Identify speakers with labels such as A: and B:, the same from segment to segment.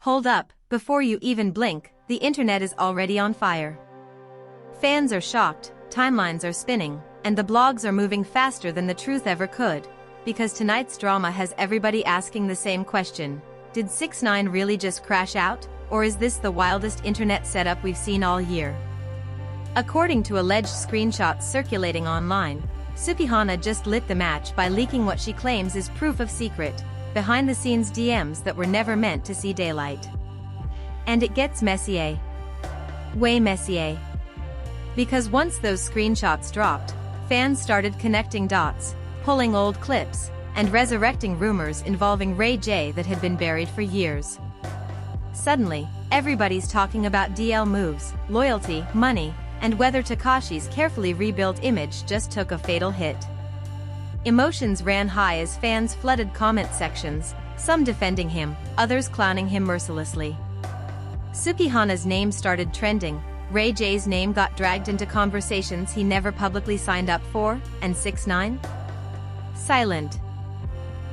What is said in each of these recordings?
A: Hold up, before you even blink, the internet is already on fire. Fans are shocked, timelines are spinning, and the blogs are moving faster than the truth ever could, because tonight's drama has everybody asking the same question. Did 6ix9ine really just crash out, or is this the wildest internet setup we've seen all year? According to alleged screenshots circulating online, Sukihana just lit the match by leaking what she claims is proof of secret, behind-the-scenes DMs that were never meant to see daylight. And it gets messier. Way messier. Because once those screenshots dropped, fans started connecting dots, pulling old clips, and resurrecting rumors involving Ray J that had been buried for years. Suddenly, everybody's talking about DL moves, loyalty, money, and whether Tekashi's carefully rebuilt image just took a fatal hit. Emotions ran high as fans flooded comment sections, some defending him, others clowning him mercilessly. Sukihana's name started trending, Ray J's name got dragged into conversations he never publicly signed up for, and 6ix9ine? Silent.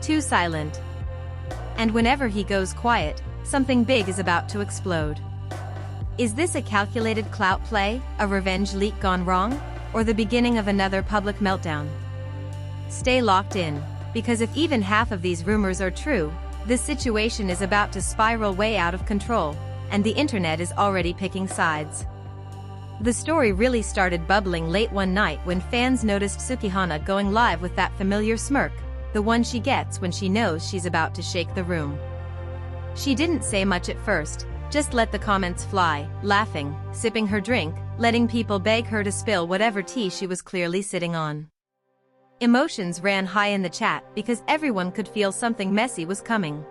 A: Too silent. And whenever he goes quiet, something big is about to explode. Is this a calculated clout play, a revenge leak gone wrong, or the beginning of another public meltdown? Stay locked in, because if even half of these rumors are true, this situation is about to spiral way out of control, and the internet is already picking sides. The story really started bubbling late one night when fans noticed Sukihana going live with that familiar smirk, the one she gets when she knows she's about to shake the room. She didn't say much at first, just let the comments fly, laughing, sipping her drink, letting people beg her to spill whatever tea she was clearly sitting on. Emotions ran high in the chat because everyone could feel something messy was coming.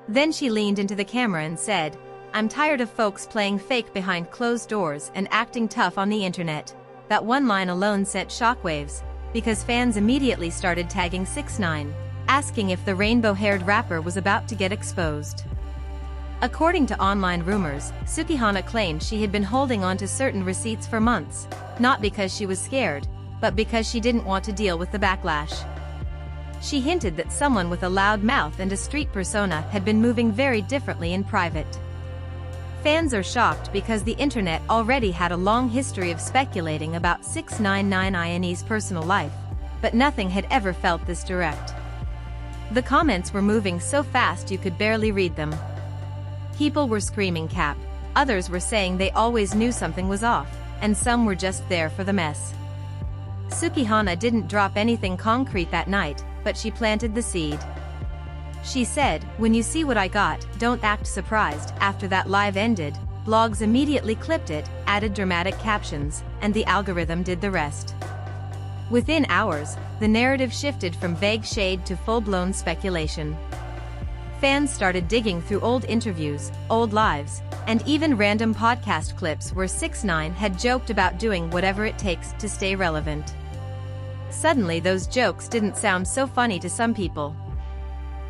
A: Then she leaned into the camera and said, "I'm tired of folks playing fake behind closed doors and acting tough on the internet." That one line alone sent shockwaves, because fans immediately started tagging 6ix9ine, asking if the rainbow-haired rapper was about to get exposed. According to online rumors, Sukihana claimed she had been holding on to certain receipts for months, not because she was scared, but because she didn't want to deal with the backlash. She hinted that someone with a loud mouth and a street persona had been moving very differently in private. Fans are shocked because the internet already had a long history of speculating about 6ix9ine's personal life, but nothing had ever felt this direct. The comments were moving so fast you could barely read them. People were screaming cap, others were saying they always knew something was off, and some were just there for the mess. Sukihana didn't drop anything concrete that night, but she planted the seed. She said, "When you see what I got, don't act surprised." After that live ended, blogs immediately clipped it, added dramatic captions, and the algorithm did the rest. Within hours, the narrative shifted from vague shade to full-blown speculation. Fans started digging through old interviews, old lives, and even random podcast clips where 6ix9ine had joked about doing whatever it takes to stay relevant. Suddenly those jokes didn't sound so funny to some people.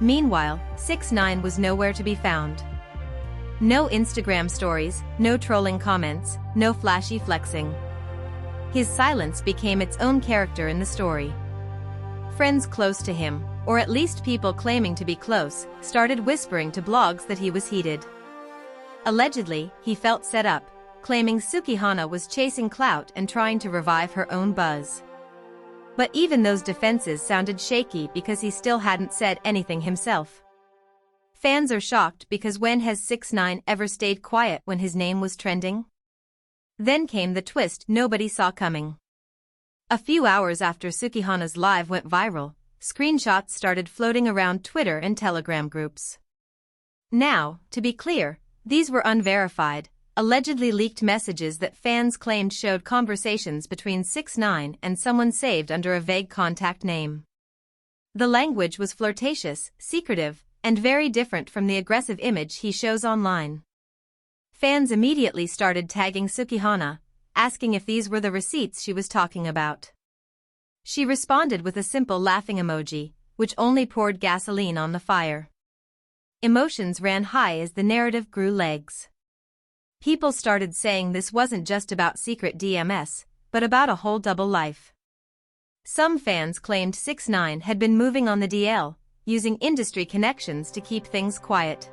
A: Meanwhile, 6ix9ine was nowhere to be found. No Instagram stories, no trolling comments, no flashy flexing. His silence became its own character in the story. Friends close to him, or at least people claiming to be close, started whispering to blogs that he was heated. Allegedly, he felt set up, claiming Sukihana was chasing clout and trying to revive her own buzz. But even those defenses sounded shaky because he still hadn't said anything himself. Fans are shocked because when has 6ix9ine ever stayed quiet when his name was trending? Then came the twist nobody saw coming. A few hours after Sukihana's live went viral, screenshots started floating around Twitter and Telegram groups. Now, to be clear, these were unverified, allegedly leaked messages that fans claimed showed conversations between 6ix9ine and someone saved under a vague contact name. The language was flirtatious, secretive, and very different from the aggressive image he shows online. Fans immediately started tagging Sukihana, asking if these were the receipts she was talking about. She responded with a simple laughing emoji, which only poured gasoline on the fire. Emotions ran high as the narrative grew legs. People started saying this wasn't just about secret DMS, but about a whole double life. Some fans claimed 6ix9ine had been moving on the DL, using industry connections to keep things quiet.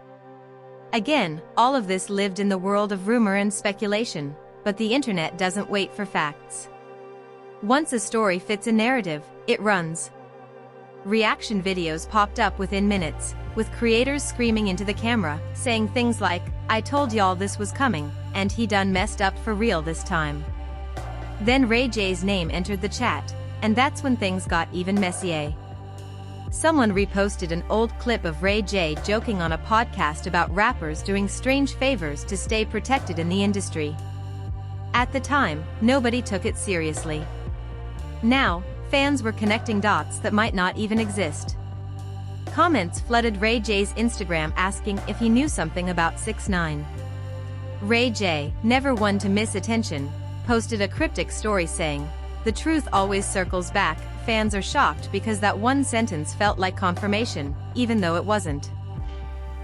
A: Again, all of this lived in the world of rumor and speculation, but the internet doesn't wait for facts. Once a story fits a narrative, it runs. Reaction videos popped up within minutes, with creators screaming into the camera, saying things like, "I told y'all this was coming, and he done messed up for real this time." Then Ray J's name entered the chat, and that's when things got even messier. Someone reposted an old clip of Ray J joking on a podcast about rappers doing strange favors to stay protected in the industry. At the time, nobody took it seriously. Now, fans were connecting dots that might not even exist. Comments flooded Ray J's Instagram asking if he knew something about 6ix9ine. Ray J, never one to miss attention, posted a cryptic story saying, "The truth always circles back, fans are shocked because that one sentence felt like confirmation, even though it wasn't."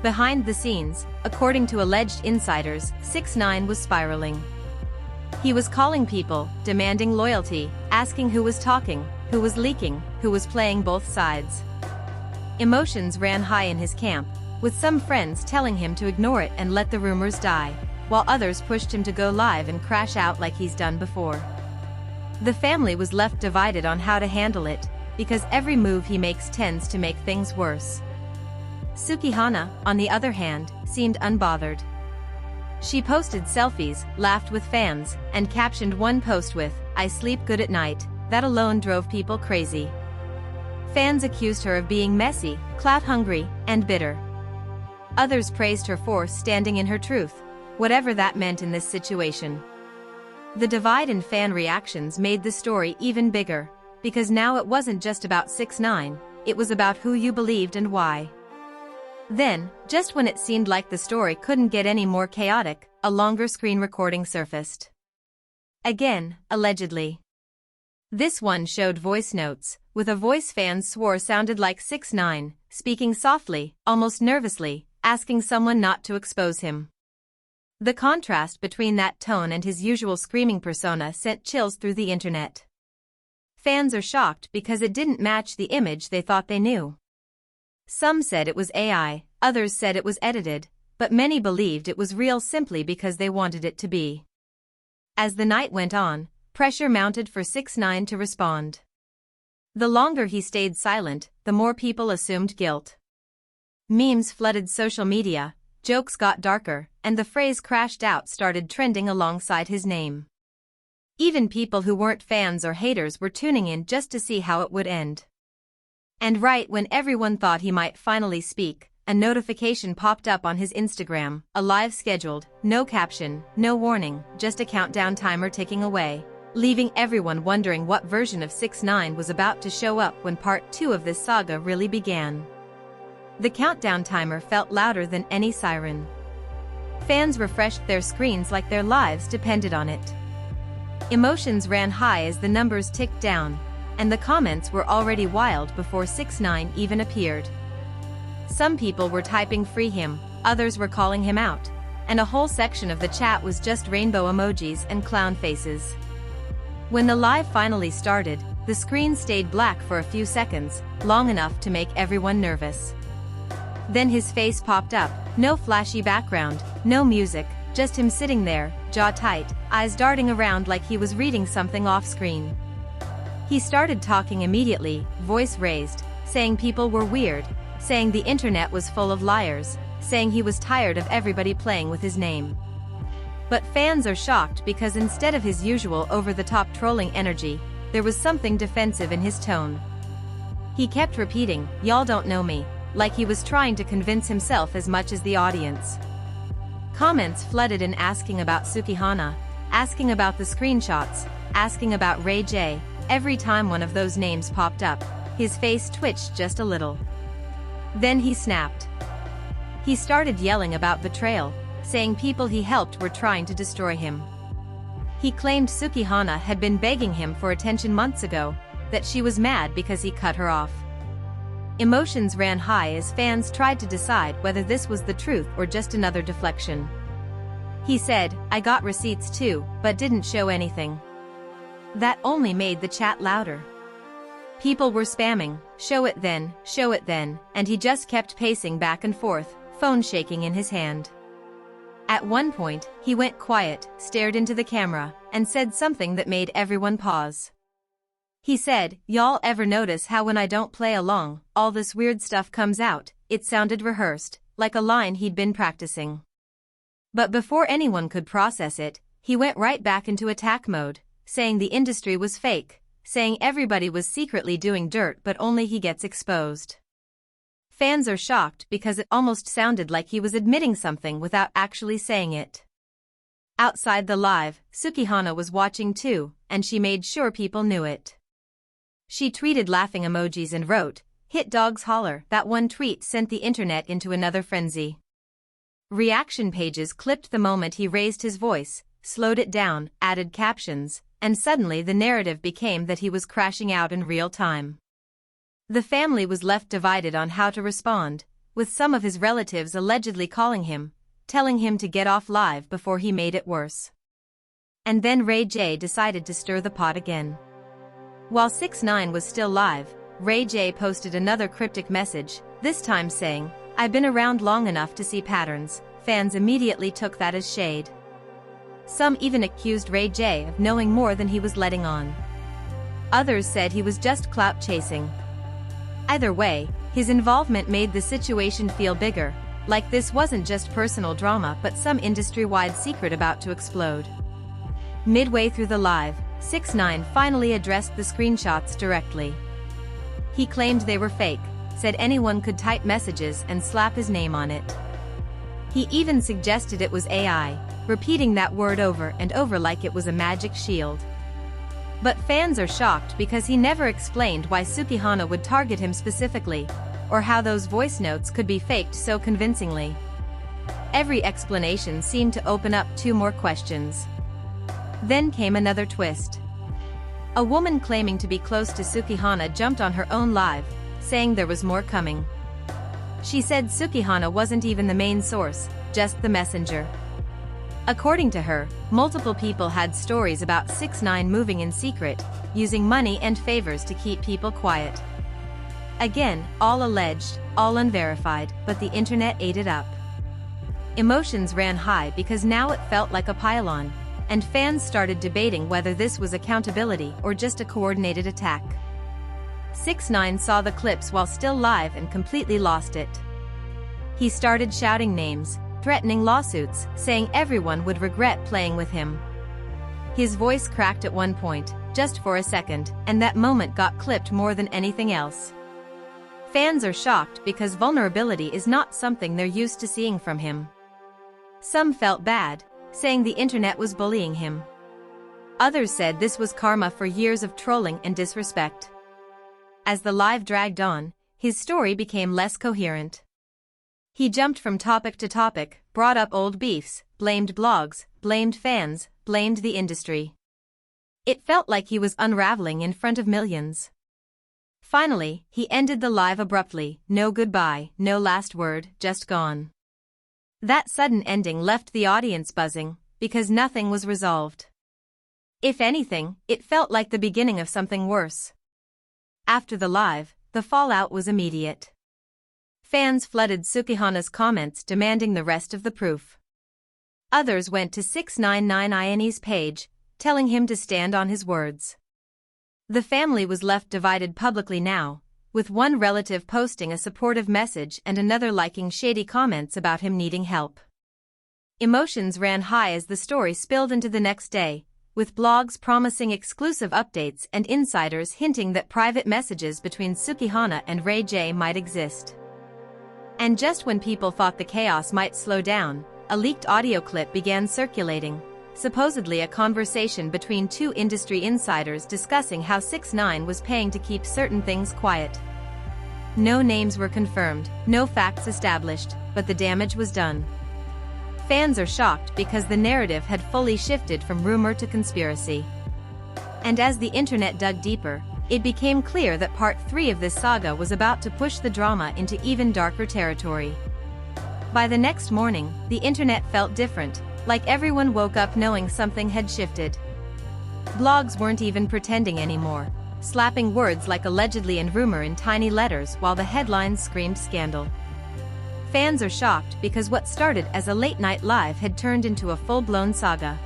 A: Behind the scenes, according to alleged insiders, 6ix9ine was spiraling. He was calling people, demanding loyalty, asking who was talking, who was leaking, who was playing both sides. Emotions ran high in his camp, with some friends telling him to ignore it and let the rumors die, while others pushed him to go live and crash out like he's done before. The family was left divided on how to handle it, because every move he makes tends to make things worse. Sukihana, on the other hand, seemed unbothered. She posted selfies, laughed with fans, and captioned one post with, "I sleep good at night." That alone drove people crazy. Fans accused her of being messy, clout-hungry, and bitter. Others praised her for standing in her truth, whatever that meant in this situation. The divide in fan reactions made the story even bigger, because now it wasn't just about 6ix9ine, it was about who you believed and why. Then, just when it seemed like the story couldn't get any more chaotic, a longer screen recording surfaced. Again, allegedly. This one showed voice notes, with a voice fans swore sounded like 6ix9ine, speaking softly, almost nervously, asking someone not to expose him. The contrast between that tone and his usual screaming persona sent chills through the internet. Fans are shocked because it didn't match the image they thought they knew. Some said it was AI, others said it was edited, but many believed it was real simply because they wanted it to be. As the night went on, pressure mounted for 6ix9ine to respond. The longer he stayed silent, the more people assumed guilt. Memes flooded social media, jokes got darker, and the phrase "crashed out" started trending alongside his name. Even people who weren't fans or haters were tuning in just to see how it would end. And right when everyone thought he might finally speak, a notification popped up on his Instagram, a live scheduled, no caption, no warning, just a countdown timer ticking away, leaving everyone wondering what version of 6ix9ine was about to show up when part 2 of this saga really began. The countdown timer felt louder than any siren. Fans refreshed their screens like their lives depended on it. Emotions ran high as the numbers ticked down, and the comments were already wild before 6ix9ine even appeared. Some people were typing "free him," others were calling him out, and a whole section of the chat was just rainbow emojis and clown faces. When the live finally started, the screen stayed black for a few seconds, long enough to make everyone nervous. Then his face popped up, no flashy background, no music, just him sitting there, jaw tight, eyes darting around like he was reading something off-screen. He started talking immediately, voice raised, saying people were weird, saying the internet was full of liars, saying he was tired of everybody playing with his name. But fans are shocked because instead of his usual over-the-top trolling energy, there was something defensive in his tone. He kept repeating, "Y'all don't know me," like he was trying to convince himself as much as the audience. Comments flooded in asking about Sukihana, asking about the screenshots, asking about Ray J. Every time one of those names popped up, his face twitched just a little. Then he snapped. He started yelling about betrayal, saying people he helped were trying to destroy him. He claimed Sukihana had been begging him for attention months ago, that she was mad because he cut her off. Emotions ran high as fans tried to decide whether this was the truth or just another deflection. He said, "I got receipts too, but didn't show anything." That only made the chat louder. People were spamming, show it then, and he just kept pacing back and forth, phone shaking in his hand. At one point, he went quiet, stared into the camera, and said something that made everyone pause. He said, "Y'all ever notice how when I don't play along, all this weird stuff comes out?" It sounded rehearsed, like a line he'd been practicing. But before anyone could process it, he went right back into attack mode, saying the industry was fake, saying everybody was secretly doing dirt but only he gets exposed. Fans are shocked because it almost sounded like he was admitting something without actually saying it. Outside the live, Sukihana was watching too, and she made sure people knew it. She tweeted laughing emojis and wrote, "Hit dogs holler." That one tweet sent the internet into another frenzy. Reaction pages clipped the moment he raised his voice, slowed it down, added captions, and suddenly the narrative became that he was crashing out in real time. The family was left divided on how to respond, with some of his relatives allegedly calling him, telling him to get off live before he made it worse. And then Ray J decided to stir the pot again. While 6ix9ine was still live, Ray J posted another cryptic message, this time saying, "I've been around long enough to see patterns." Fans immediately took that as shade. Some even accused Ray J of knowing more than he was letting on. Others said he was just clout chasing. Either way, his involvement made the situation feel bigger, like this wasn't just personal drama but some industry-wide secret about to explode. Midway through the live, 6ix9ine finally addressed the screenshots directly. He claimed they were fake, said anyone could type messages and slap his name on it. He even suggested it was AI, repeating that word over and over like it was a magic shield. But fans are shocked because he never explained why Sukihana would target him specifically, or how those voice notes could be faked so convincingly. Every explanation seemed to open up two more questions. Then came another twist. A woman claiming to be close to Sukihana jumped on her own live, saying there was more coming. She said Sukihana wasn't even the main source, just the messenger. According to her, multiple people had stories about 6ix9ine moving in secret, using money and favors to keep people quiet. Again, all alleged, all unverified, but the internet ate it up. Emotions ran high because now it felt like a pile-on, and fans started debating whether this was accountability or just a coordinated attack. 6ix9ine saw the clips while still live and completely lost it. He started shouting names, threatening lawsuits, saying everyone would regret playing with him. His voice cracked at one point, just for a second, and that moment got clipped more than anything else. Fans are shocked because vulnerability is not something they're used to seeing from him. Some felt bad, saying the internet was bullying him. Others said this was karma for years of trolling and disrespect. As the live dragged on, his story became less coherent. He jumped from topic to topic, brought up old beefs, blamed blogs, blamed fans, blamed the industry. It felt like he was unraveling in front of millions. Finally, he ended the live abruptly, no goodbye, no last word, just gone. That sudden ending left the audience buzzing, because nothing was resolved. If anything, it felt like the beginning of something worse. After the live, the fallout was immediate. Fans flooded Sukihana's comments demanding the rest of the proof. Others went to 6ix9ine's page, telling him to stand on his words. The family was left divided publicly now, with one relative posting a supportive message and another liking shady comments about him needing help. Emotions ran high as the story spilled into the next day, with blogs promising exclusive updates and insiders hinting that private messages between Sukihana and Ray J might exist. And just when people thought the chaos might slow down, a leaked audio clip began circulating, supposedly a conversation between two industry insiders discussing how 6ix9ine was paying to keep certain things quiet. No names were confirmed, no facts established, but the damage was done. Fans are shocked because the narrative had fully shifted from rumor to conspiracy. And as the internet dug deeper, it became clear that part 3 of this saga was about to push the drama into even darker territory. By the next morning, the internet felt different, like everyone woke up knowing something had shifted. Blogs weren't even pretending anymore, slapping words like allegedly and rumor in tiny letters while the headlines screamed scandal. Fans are shocked because what started as a late-night live had turned into a full-blown saga.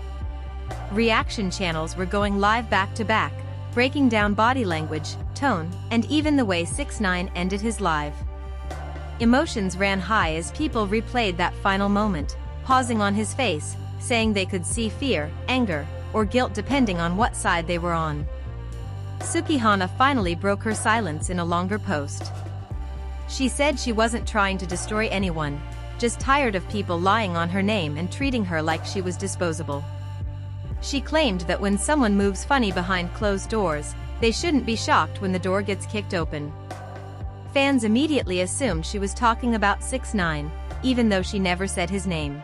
A: Reaction channels were going live back-to-back, breaking down body language, tone, and even the way 6ix9ine ended his live. Emotions ran high as people replayed that final moment, pausing on his face, saying they could see fear, anger, or guilt depending on what side they were on. Sukihana finally broke her silence in a longer post. She said she wasn't trying to destroy anyone, just tired of people lying on her name and treating her like she was disposable. She claimed that when someone moves funny behind closed doors, they shouldn't be shocked when the door gets kicked open. Fans immediately assumed she was talking about 6ix9ine, even though she never said his name.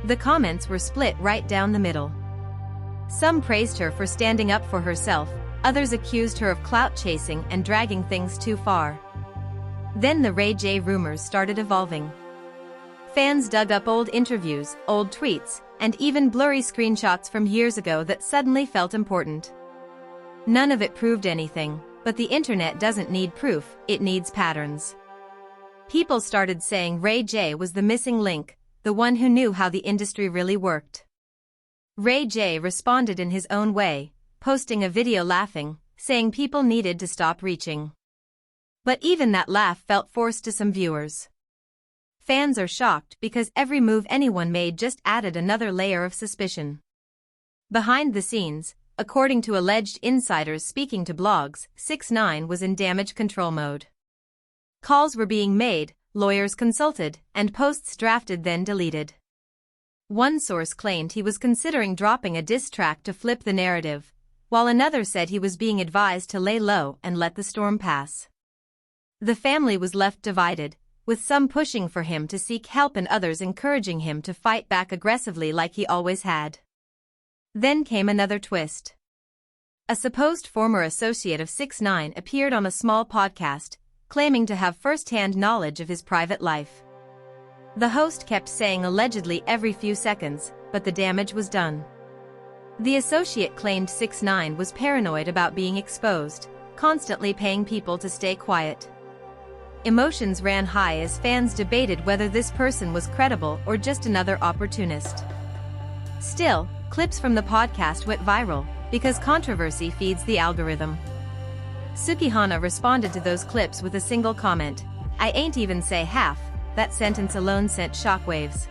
A: The comments were split right down the middle. Some praised her for standing up for herself, others accused her of clout chasing and dragging things too far. Then the Ray J rumors started evolving. Fans dug up old interviews, old tweets, and even blurry screenshots from years ago that suddenly felt important. None of it proved anything, but the internet doesn't need proof, it needs patterns. People started saying Ray J was the missing link, the one who knew how the industry really worked. Ray J responded in his own way, posting a video laughing, saying people needed to stop reaching. But even that laugh felt forced to some viewers. Fans are shocked because every move anyone made just added another layer of suspicion. Behind the scenes, according to alleged insiders speaking to blogs, 6ix9ine was in damage control mode. Calls were being made, lawyers consulted, and posts drafted then deleted. One source claimed he was considering dropping a diss track to flip the narrative, while another said he was being advised to lay low and let the storm pass. The family was left divided, with some pushing for him to seek help and others encouraging him to fight back aggressively like he always had. Then came another twist. A supposed former associate of 6ix9ine appeared on a small podcast, claiming to have first-hand knowledge of his private life. The host kept saying allegedly every few seconds, but the damage was done. The associate claimed 6ix9ine was paranoid about being exposed, constantly paying people to stay quiet. Emotions ran high as fans debated whether this person was credible or just another opportunist. Still, clips from the podcast went viral, because controversy feeds the algorithm. Sukihana responded to those clips with a single comment, "I ain't even say half." That sentence alone sent shockwaves.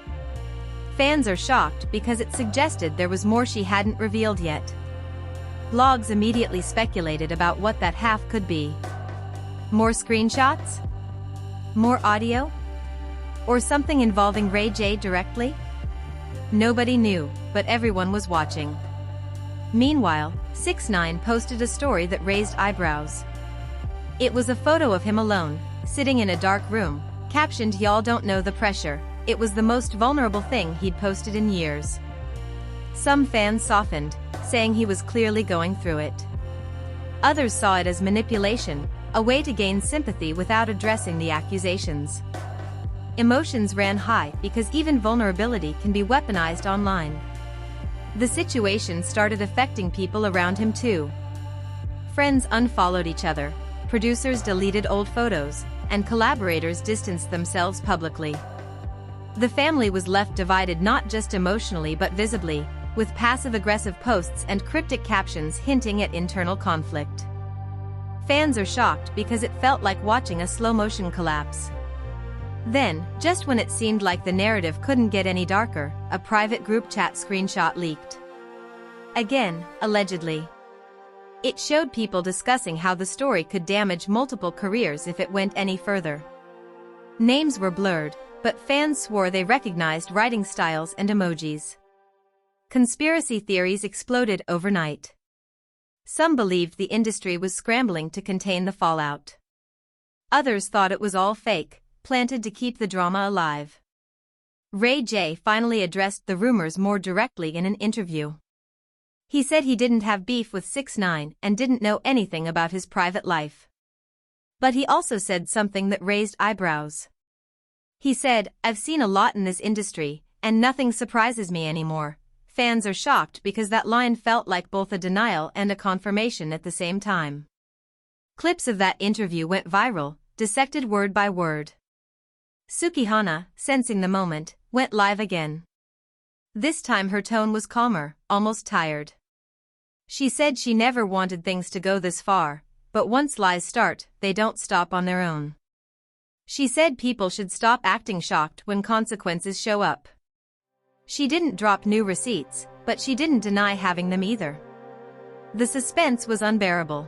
A: Fans are shocked because it suggested there was more she hadn't revealed yet. Blogs immediately speculated about what that half could be. More screenshots? More audio? Or something involving Ray J directly? Nobody knew, but everyone was watching. Meanwhile, 6ix9ine posted a story that raised eyebrows. It was a photo of him alone, sitting in a dark room, captioned "Y'all don't know the pressure." It was the most vulnerable thing he'd posted in years. Some fans softened, saying he was clearly going through it. Others saw it as manipulation, a way to gain sympathy without addressing the accusations. Emotions ran high because even vulnerability can be weaponized online. The situation started affecting people around him too. Friends unfollowed each other, producers deleted old photos, and collaborators distanced themselves publicly. The family was left divided not just emotionally but visibly, with passive-aggressive posts and cryptic captions hinting at internal conflict. Fans are shocked because it felt like watching a slow-motion collapse. Then, just when it seemed like the narrative couldn't get any darker, a private group chat screenshot leaked. Again, allegedly. It showed people discussing how the story could damage multiple careers if it went any further. Names were blurred, but fans swore they recognized writing styles and emojis. Conspiracy theories exploded overnight. Some believed the industry was scrambling to contain the fallout. Others thought it was all fake, planted to keep the drama alive. Ray J finally addressed the rumors more directly in an interview. He said he didn't have beef with 6ix9ine and didn't know anything about his private life. But he also said something that raised eyebrows. He said, "I've seen a lot in this industry, and nothing surprises me anymore." Fans are shocked because that line felt like both a denial and a confirmation at the same time. Clips of that interview went viral, dissected word by word. Sukihana, sensing the moment, went live again. This time her tone was calmer, almost tired. She said she never wanted things to go this far, but once lies start, they don't stop on their own. She said people should stop acting shocked when consequences show up. She didn't drop new receipts, but she didn't deny having them either. The suspense was unbearable.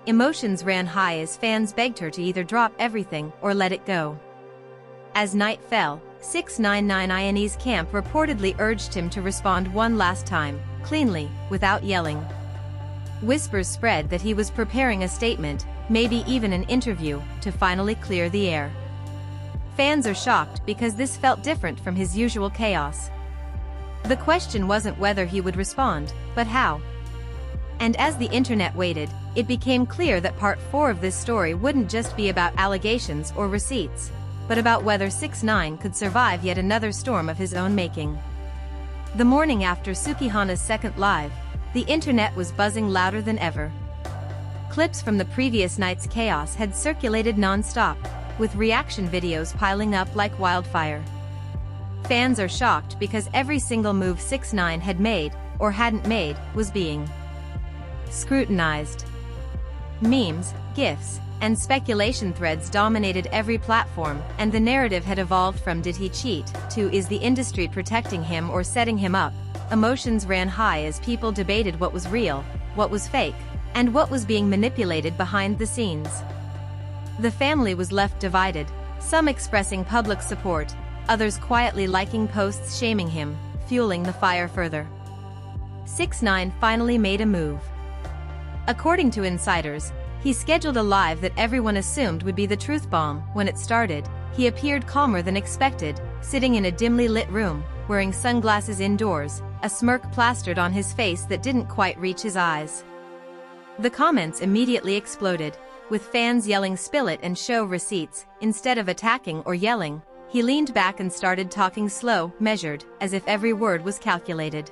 A: Emotions ran high as fans begged her to either drop everything or let it go. As night fell, 699ine's camp reportedly urged him to respond one last time, cleanly, without yelling. Whispers spread that he was preparing a statement, maybe even an interview, to finally clear the air. Fans are shocked because this felt different from his usual chaos. The question wasn't whether he would respond, but how. And as the internet waited, it became clear that part 4 of this story wouldn't just be about allegations or receipts, but about whether 6ix9ine could survive yet another storm of his own making. The morning after Sukihana's second live, the internet was buzzing louder than ever. Clips from the previous night's chaos had circulated non-stop, with reaction videos piling up like wildfire. Fans are shocked because every single move 6ix9ine had made, or hadn't made, was being scrutinized. Memes, GIFs, and speculation threads dominated every platform, and the narrative had evolved from "did he cheat" to "is the industry protecting him or setting him up?" Emotions ran high as people debated what was real, what was fake, and what was being manipulated behind the scenes. The family was left divided, some expressing public support, others quietly liking posts shaming him, fueling the fire further. 6ix9ine finally made a move. According to insiders, he scheduled a live that everyone assumed would be the truth bomb. When it started, he appeared calmer than expected, sitting in a dimly lit room, wearing sunglasses indoors, a smirk plastered on his face that didn't quite reach his eyes. The comments immediately exploded, with fans yelling "spill it" and "show receipts." Instead of attacking or yelling, he leaned back and started talking slow, measured, as if every word was calculated.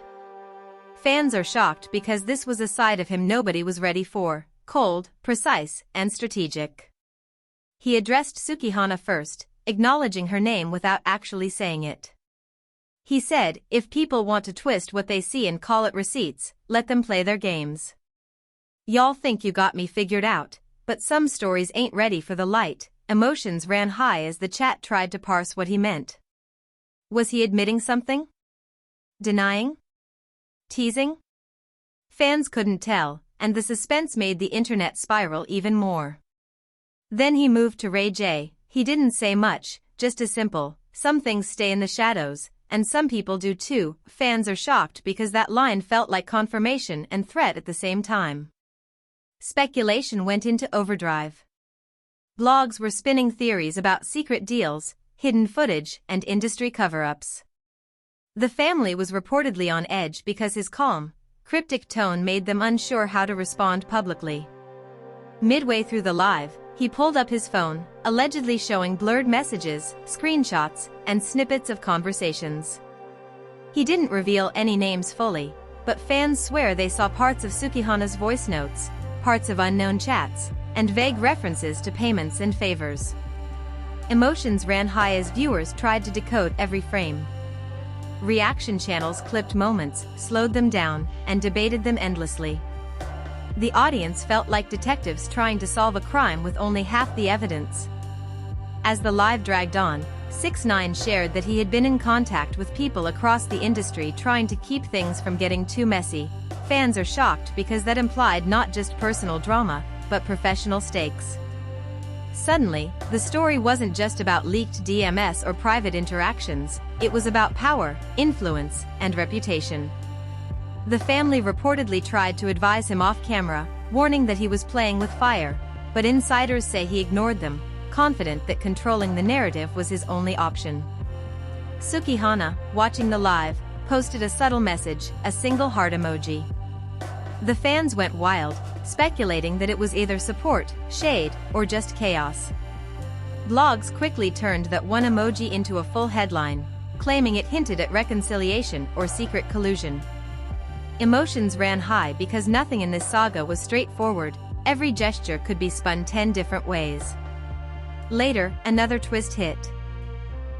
A: Fans are shocked because this was a side of him nobody was ready for: cold, precise, and strategic. He addressed Sukihana first, acknowledging her name without actually saying it. He said, "If people want to twist what they see and call it receipts, let them play their games. Y'all think you got me figured out, but some stories ain't ready for the light." Emotions ran high as the chat tried to parse what he meant. Was he admitting something? Denying? Teasing? Fans couldn't tell, and the suspense made the internet spiral even more. Then he moved to Ray J. He didn't say much, just a simple, "Some things stay in the shadows, and some people do too." Fans are shocked because that line felt like confirmation and threat at the same time. Speculation went into overdrive. Blogs were spinning theories about secret deals, hidden footage, and industry cover-ups. The family was reportedly on edge because his calm, cryptic tone made them unsure how to respond publicly. Midway through the live, he pulled up his phone, allegedly showing blurred messages, screenshots, and snippets of conversations. He didn't reveal any names fully, but fans swear they saw parts of Sukihana's voice notes, parts of unknown chats, and vague references to payments and favors. Emotions ran high as viewers tried to decode every frame. Reaction channels clipped moments, slowed them down, and debated them endlessly. The audience felt like detectives trying to solve a crime with only half the evidence. As the live dragged on, 6ix9ine shared that he had been in contact with people across the industry trying to keep things from getting too messy. Fans are shocked because that implied not just personal drama, but professional stakes. Suddenly, the story wasn't just about leaked DMs or private interactions, it was about power, influence, and reputation. The family reportedly tried to advise him off camera, warning that he was playing with fire, but insiders say he ignored them, confident that controlling the narrative was his only option. Sukihana, watching the live, posted a subtle message, a single heart emoji. The fans went wild, speculating that it was either support, shade, or just chaos. Blogs quickly turned that one emoji into a full headline, claiming it hinted at reconciliation or secret collusion. Emotions ran high because nothing in this saga was straightforward, every gesture could be spun 10 different ways. Later, another twist hit.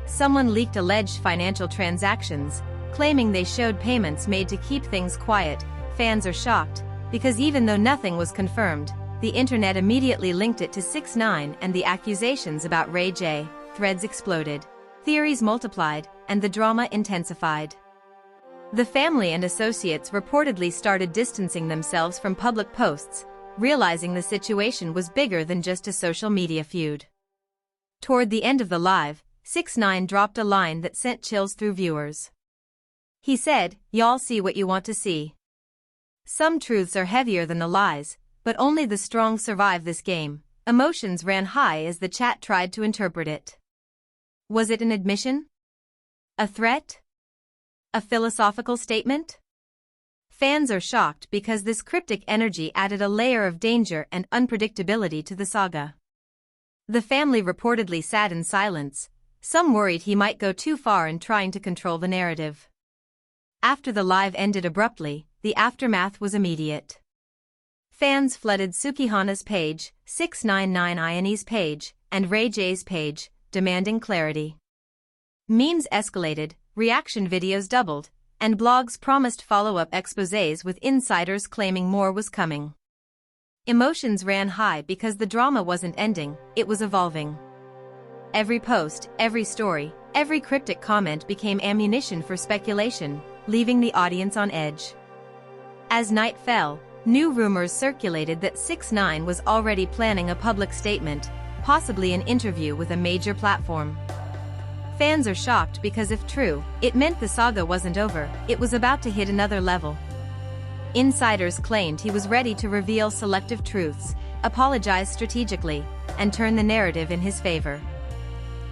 A: someone leaked alleged financial transactions, claiming they showed payments made to keep things quiet. Fans are shocked, because even though nothing was confirmed, the internet immediately linked it to 6ix9ine and the accusations about Ray J. Threads exploded. Theories multiplied, and the drama intensified. The family and associates reportedly started distancing themselves from public posts, realizing the situation was bigger than just a social media feud. Toward the end of the live, 6ix9ine dropped a line that sent chills through viewers. He said, "Y'all see what you want to see. Some truths are heavier than the lies, but only the strong survive this game." Emotions ran high as the chat tried to interpret it. Was it an admission? A threat? A philosophical statement? Fans are shocked because this cryptic energy added a layer of danger and unpredictability to the saga. The family reportedly sat in silence, some worried he might go too far in trying to control the narrative. After the live ended abruptly, the aftermath was immediate. Fans flooded Sukihana's page, 6ix9ine's page, and Ray J's page, demanding clarity. Memes escalated, reaction videos doubled, and blogs promised follow-up exposés with insiders claiming more was coming. Emotions ran high because the drama wasn't ending, it was evolving. Every post, every story, every cryptic comment became ammunition for speculation, leaving the audience on edge. As night fell, new rumors circulated that 6ix9ine was already planning a public statement, possibly an interview with a major platform. Fans are shocked because if true, it meant the saga wasn't over, it was about to hit another level. Insiders claimed he was ready to reveal selective truths, apologize strategically, and turn the narrative in his favor.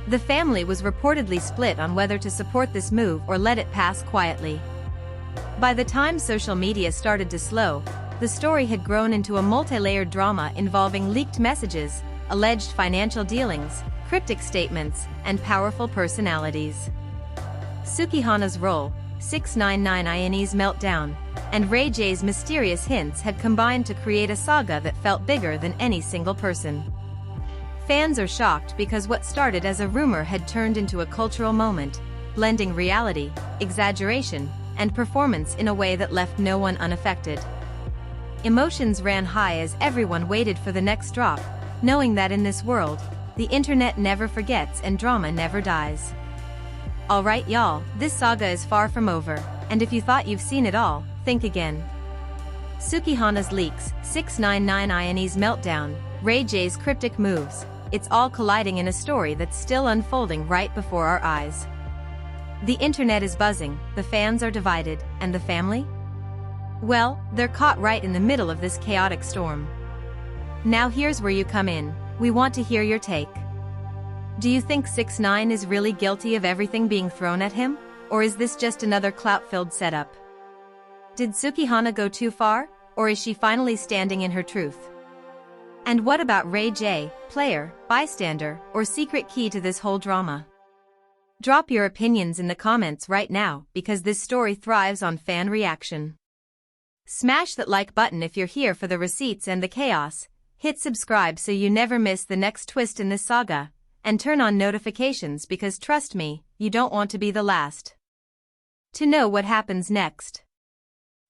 A: The family was reportedly split on whether to support this move or let it pass quietly. By the time social media started to slow, the story had grown into a multi-layered drama involving leaked messages, alleged financial dealings, cryptic statements, and powerful personalities. Sukihana's role, 6ix9ine's meltdown, and Ray J's mysterious hints had combined to create a saga that felt bigger than any single person. Fans are shocked because what started as a rumor had turned into a cultural moment, blending reality, exaggeration, and performance in a way that left no one unaffected. Emotions ran high as everyone waited for the next drop, knowing that in this world, the internet never forgets and drama never dies. Alright y'all, this saga is far from over, and if you thought you've seen it all, think again. Sukihana's leaks, 6ix9ine's meltdown, Ray J's cryptic moves, it's all colliding in a story that's still unfolding right before our eyes. The internet is buzzing, the fans are divided, and the family? Well, they're caught right in the middle of this chaotic storm. Now here's where you come in, we want to hear your take. Do you think 6ix9ine is really guilty of everything being thrown at him, or is this just another clout-filled setup? Did Sukihana go too far, or is she finally standing in her truth? And what about Ray J, player, bystander, or secret key to this whole drama? Drop your opinions in the comments right now because this story thrives on fan reaction. Smash that like button if you're here for the receipts and the chaos, hit subscribe so you never miss the next twist in this saga, and turn on notifications because trust me, you don't want to be the last to know what happens next.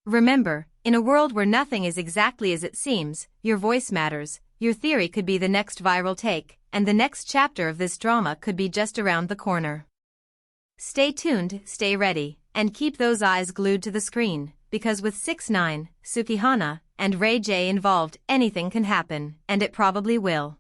A: Remember, in a world where nothing is exactly as it seems, your voice matters, your theory could be the next viral take, and the next chapter of this drama could be just around the corner. Stay tuned, stay ready, and keep those eyes glued to the screen, because with 6ix9ine, Sukihana, and Ray J involved, anything can happen, and it probably will.